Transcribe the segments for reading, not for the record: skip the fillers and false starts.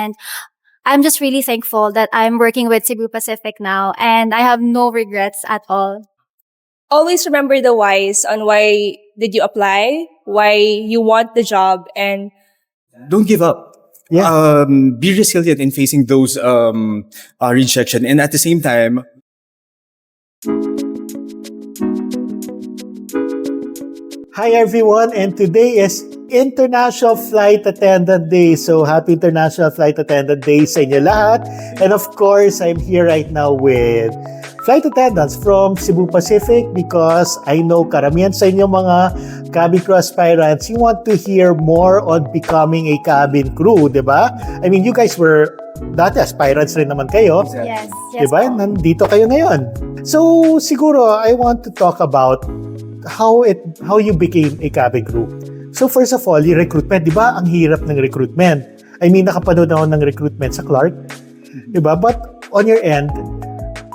And I'm just really thankful that I'm working with Cebu Pacific now, and I have no regrets at all. Always remember the whys on why did you apply, why you want the job, and Don't give up. Yeah. Be resilient in facing those rejection, and at the same time, Hi everyone, and today is International Flight Attendant Day. So happy International Flight Attendant Day sa inyo lahat. And of course, I'm here right now with flight attendants from Cebu Pacific because I know karamihan sa inyo mga cabin crew aspirants, you want to hear more on becoming a cabin crew, di ba? I mean, you guys were dati aspirants rin naman kayo. Yes, Di ba? po. Nandito kayo ngayon. So, siguro, I want to talk about how you became a cabin crew. So, first of all, yung recruitment, di ba? Ang hirap ng recruitment. I mean, nakapanood ako ng recruitment sa Clark. Di ba? But, on your end,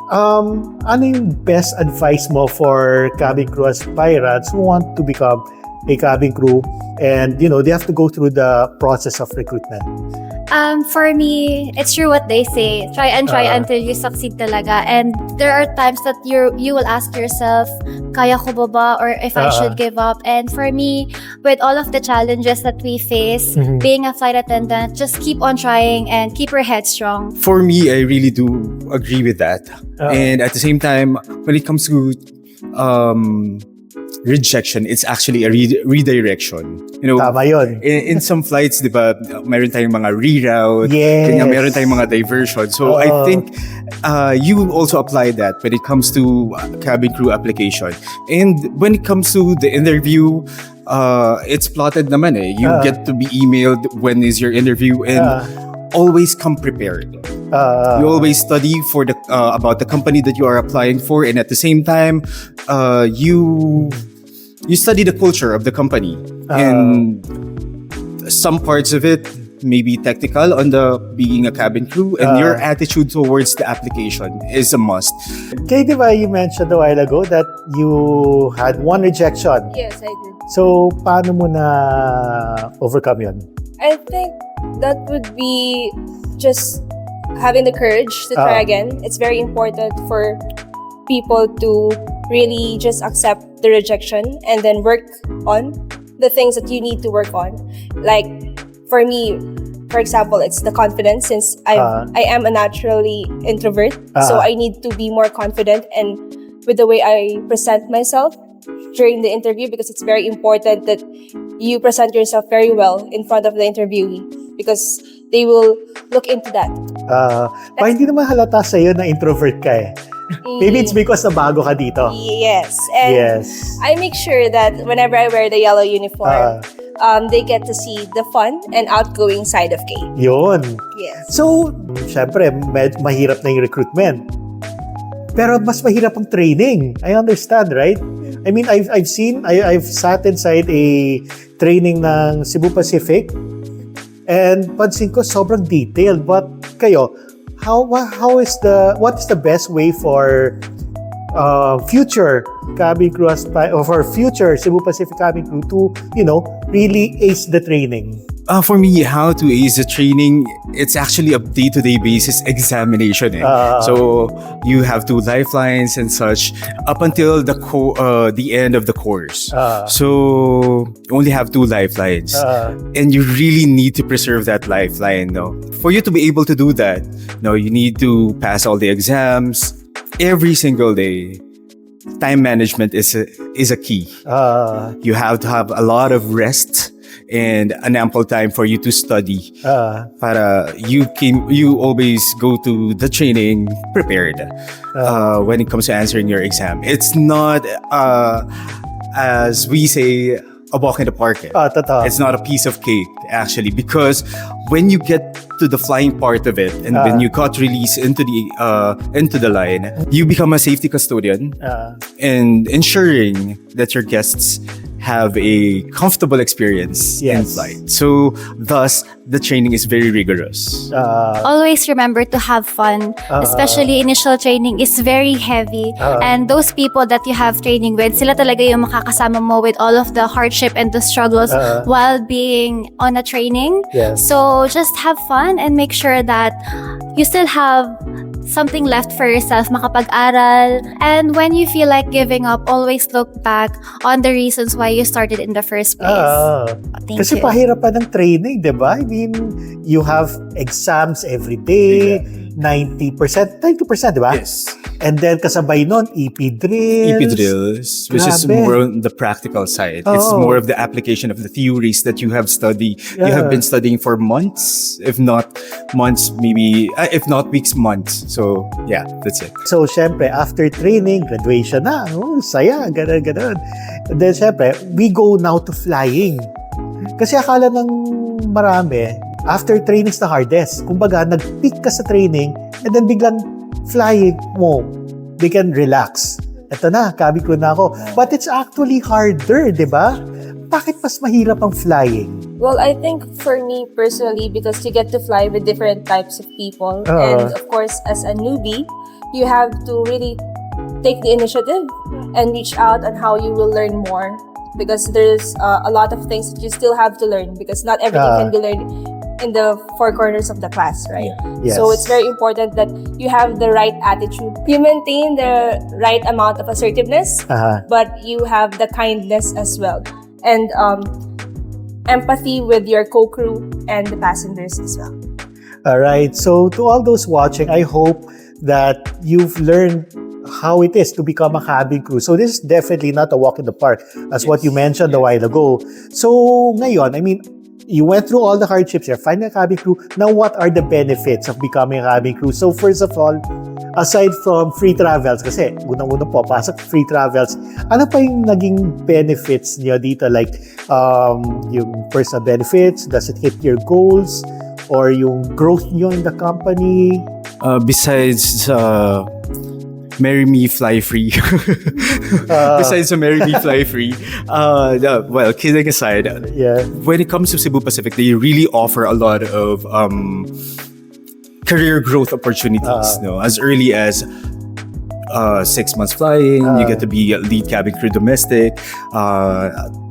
ano yung best advice mo for cabin crew aspirants who want to become a cabin crew and, you know, they have to go through the process of recruitment? For me, it's true what they say. Try and try until you succeed talaga. And there are times that you will ask yourself, kaya ko ba ba? Or if I should give up. And for me, with all of the challenges that we face, being a flight attendant, just keep on trying and keep your head strong. for me, I really do agree with that. And at the same time, when it comes to rejection, it's actually a redirection. You know, Tama yun. in some flights, di ba, meron tayong mga reroute, Yes. kanya meron tayong mga diversion. So I think you also apply that when it comes to cabin crew application. And when it comes to the interview, it's plotted naman eh. You get to be emailed when is your interview, and always come prepared. You always study for the about the company that you are applying for, and at the same time, you study the culture of the company, and some parts of it may be technical on the being a cabin crew, and your attitude towards the application is a must. Kay, di ba, you mentioned a while ago that you had one rejection. yes, I did. So, paano mo na overcome yun? I think that would be just having the courage to try again. It's very important for people to really just accept the rejection and then work on the things that you need to work on. Like for me, for example, it's the confidence, since I am a naturally introvert, so I need to be more confident and with the way I present myself during the interview, because it's very important that you present yourself very well in front of the interviewee because they will look into that. Pa, hindi naman halata sa'yo na introvert ka eh. Maybe it's because na bago ka dito. Yes, and Yes. I make sure that whenever I wear the yellow uniform, they get to see the fun and outgoing side of Kate. Yun. Yes. So, syempre, mahirap na yung recruitment. Pero mas mahirap ang training. I understand, right? I mean, I've sat inside a training ng Cebu Pacific, and pansin ko sobrang detailed. But kayo, what is the best way for future cabin crew or for future Cebu Pacific cabin crew to, you know, really ace the training? For me, how to ace the training, it's actually a day-to-day basis examination. So you have two lifelines and such up until the end of the course. So you only have two lifelines, and you really need to preserve that lifeline. No, for you to be able to do that, no, you need to pass all the exams every single day. Time management is a key. You have to have a lot of rest and an ample time for you to study. Para you always go to the training prepared when it comes to answering your exam. It's not as we say, a walk in the park. Totoo. It's not a piece of cake actually, because when you get to the flying part of it, and when you got released into the line, you become a safety custodian and ensuring that your guests have a comfortable experience in Yes. flight. So thus, the training is very rigorous. Always remember to have fun. Especially initial training is very heavy. And those people that you have training with, sila talaga yung makakasama mo with all of the hardship and the struggles while being on a training. Yes. So just have fun and make sure that you still have something left for yourself, makapag-aral. And when you feel like giving up, always look back on the reasons why you started in the first place. Thank Kasi you. pahirapan ng training, di ba? I mean, you have exams every day, 90%, di ba? Yes. And then kasabay nun, EP drills. EP drills, which is Grabe. more on the practical side. It's Oo. more of the application of the theories that you have studied. You Yeah. have been studying for months, if not months, maybe, if not weeks, months. So, yeah, that's it. So, syempre, after training, graduation na. Oh, saya, ganun. And then, syempre, we go now to flying. Kasi akala ng marami, after training is the hardest. Kumbaga, nag-peak ka sa training, and then biglang flying mo, they can relax. Ito na, kabig ko na ako. But it's actually harder, di ba? Bakit mas mahirap ang flying? Well, I think for me personally, because you get to fly with different types of people, and of course, as a newbie, you have to really take the initiative and reach out on how you will learn more. Because there's a lot of things that you still have to learn, because not everything can be learned in the four corners of the class, right? Yes. So it's very important that you have the right attitude. You maintain the right amount of assertiveness, but you have the kindness as well. And empathy with your co-crew and the passengers as well. All right. So to all those watching, I hope that you've learned how it is to become a cabin crew. So this is definitely not a walk in the park, as what you mentioned a while ago. So ngayon, I mean, you went through all the hardships. You're finding a cabin crew. Now, what are the benefits of becoming a cabin crew? So first of all, aside from free travels, kasi unang-una po, pasok free travels, ano pa yung naging benefits niyo dito? Like, yung personal benefits, does it hit your goals? Or yung growth niyo in the company? Besides Marry Me Fly Free. Besides Marry Me Fly Free, well, kidding aside, Yeah. when it comes to Cebu Pacific, they really offer a lot of career growth opportunities. No, as early as 6 months flying, you get to be a lead cabin crew domestic.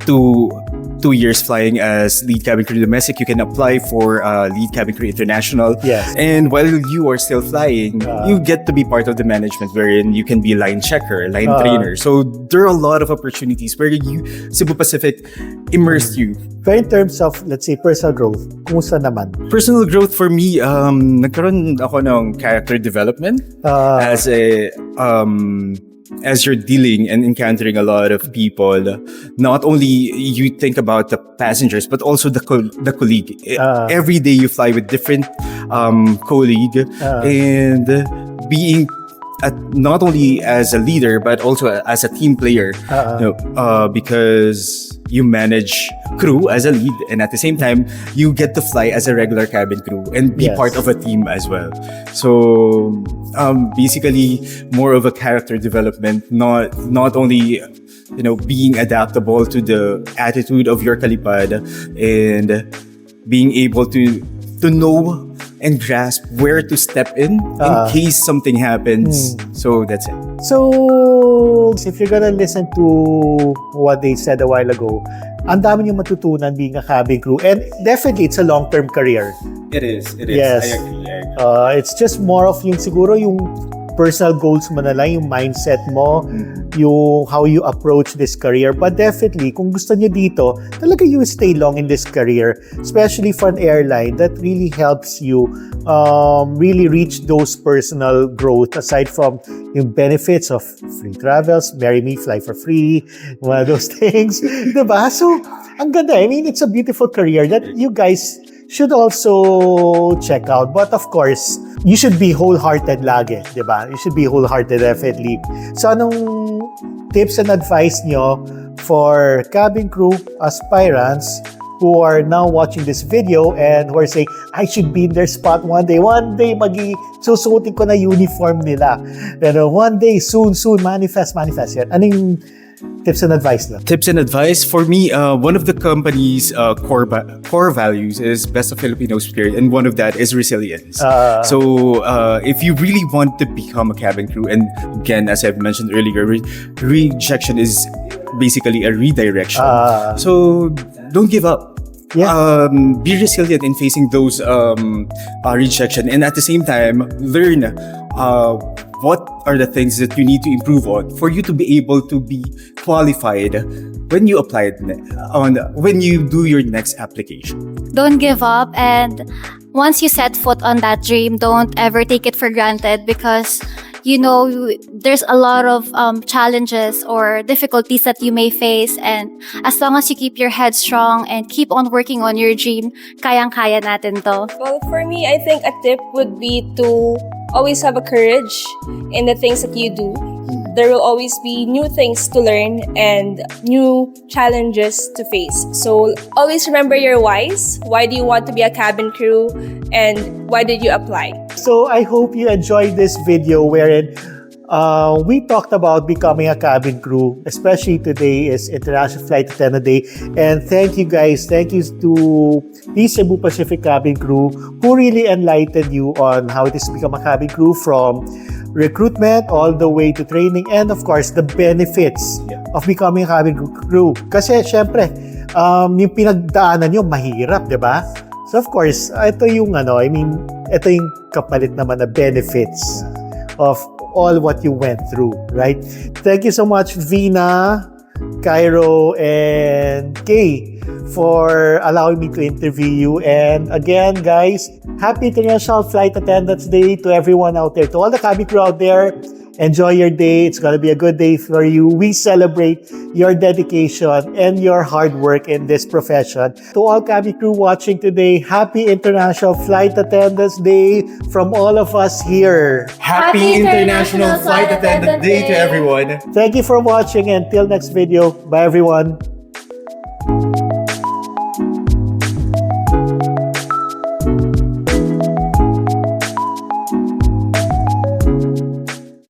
2 years flying as lead cabin crew domestic, you can apply for lead cabin crew international. Yes. And while you are still flying, you get to be part of the management, wherein you can be line checker, line trainer. So there are a lot of opportunities where Cebu Pacific immersed you. But in terms of, let's say, personal growth, kumusta naman? Personal growth for me, nagkaroon ako ng character development as you're dealing and encountering a lot of people. Not only you think about the passengers, but also the colleague. Every day you fly with different colleague, and being not only as a leader but also as a team player, because you manage crew as a lead, and at the same time you get to fly as a regular cabin crew and be Yes. part of a team as well. So basically more of a character development, not only being adaptable to the attitude of your kalipad, and being able to know and grasp where to step in case something happens. So that's it. So, if you're gonna listen to what they said a while ago, ang dami niyong matutunan being a cabin crew. And definitely, it's a long-term career. It is. Yes. I agree. It's just more of yung siguro yung personal goals mo na lang, yung mindset mo, yung how you approach this career. But definitely, kung gusto niyo dito, talaga you stay long in this career, especially for an airline that really helps you really reach those personal growth aside from yung benefits of free travels, marry me, fly for free, one of those things. Diba? So, ang ganda. I mean, it's a beautiful career that you guys should also check out. But of course, you should be wholehearted lagi, di ba? You should be wholehearted definitely. So anong tips and advice nyo for cabin crew aspirants who are now watching this video and who are saying, I should be in their spot one day. One day, susuotin ko na uniform nila. Pero one day, soon, manifest yan. Anong Tips and advice lang. Tips and advice for me. One of the company's core values is best of Filipino spirit, and one of that is resilience. So if you really want to become a cabin crew, and again, as I've mentioned earlier, rejection is basically a redirection. So don't give up. Yeah. Be resilient in facing those rejection, and at the same time, learn what are the things that you need to improve on for you to be able to be qualified when you apply when you do your next application. Don't give up, and once you set foot on that dream, don't ever take it for granted, because you know there's a lot of challenges or difficulties that you may face, and as long as you keep your head strong and keep on working on your dream, kayang-kaya natin to. Well, for me, I think a tip would be to always have a courage in the things that you do. There will always be new things to learn and new challenges to face. So always remember your whys. Why do you want to be a cabin crew? And why did you apply? So I hope you enjoyed this video wherein we talked about becoming a cabin crew, especially today is International Flight Attendant Day. And thank you guys. Thank you to the Cebu Pacific cabin crew who really enlightened you on how it is to become a cabin crew, from recruitment all the way to training, and of course the benefits of becoming a cabin crew. Kasi syempre, yung pinagdaanan nyo mahirap, di ba? So of course, ito yung ito yung kapalit naman na benefits of all what you went through, right? Thank you so much, Vina, Cairo, and Kay, for allowing me to interview you. And again, guys, happy International Flight Attendants Day to everyone out there, to all the cabin crew out there. Enjoy your day. It's gonna be a good day for you. We celebrate your dedication and your hard work in this profession. To all cabin crew watching today, happy International Flight Attendants Day from all of us here. Happy International Flight Attendant Day to everyone. Thank you for watching, and till next video. Bye everyone.